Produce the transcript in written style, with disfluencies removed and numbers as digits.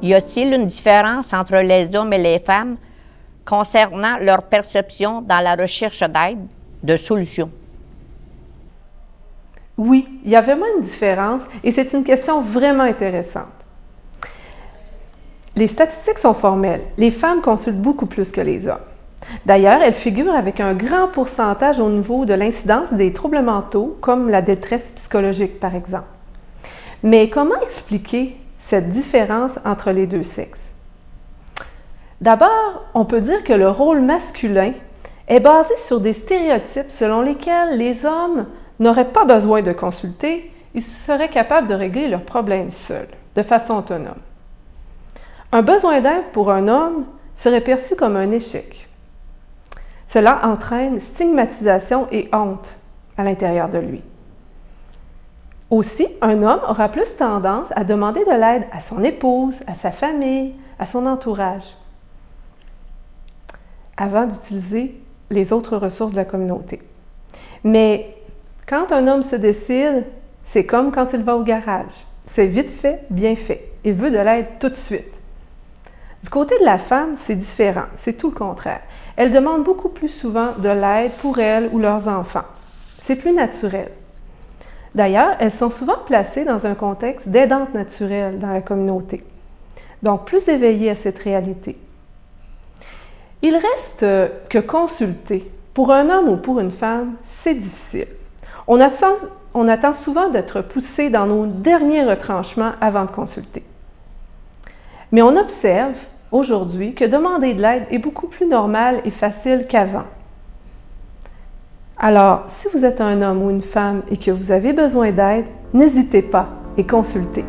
Y a-t-il une différence entre les hommes et les femmes concernant leur perception dans la recherche d'aide, de solutions? Oui, il y a vraiment une différence et c'est une question vraiment intéressante. Les statistiques sont formelles. Les femmes consultent beaucoup plus que les hommes. D'ailleurs, elles figurent avec un grand pourcentage au niveau de l'incidence des troubles mentaux, comme la détresse psychologique, par exemple. Mais comment expliquer cette différence entre les deux sexes? D'abord, on peut dire que le rôle masculin est basé sur des stéréotypes selon lesquels les hommes n'auraient pas besoin de consulter, ils seraient capables de régler leurs problèmes seuls, de façon autonome. Un besoin d'aide pour un homme serait perçu comme un échec. Cela entraîne stigmatisation et honte à l'intérieur de lui. Aussi, un homme aura plus tendance à demander de l'aide à son épouse, à sa famille, à son entourage, avant d'utiliser les autres ressources de la communauté. Mais quand un homme se décide, c'est comme quand il va au garage. C'est vite fait, bien fait. Il veut de l'aide tout de suite. Du côté de la femme, c'est différent, c'est tout le contraire. Elle demande beaucoup plus souvent de l'aide pour elle ou leurs enfants. C'est plus naturel. D'ailleurs, elles sont souvent placées dans un contexte d'aidante naturelle dans la communauté, donc plus éveillées à cette réalité. Il reste que consulter, pour un homme ou pour une femme, c'est difficile. On attend souvent d'être poussé dans nos derniers retranchements avant de consulter. Mais on observe aujourd'hui que demander de l'aide est beaucoup plus normal et facile qu'avant. Alors, si vous êtes un homme ou une femme et que vous avez besoin d'aide, n'hésitez pas et consultez.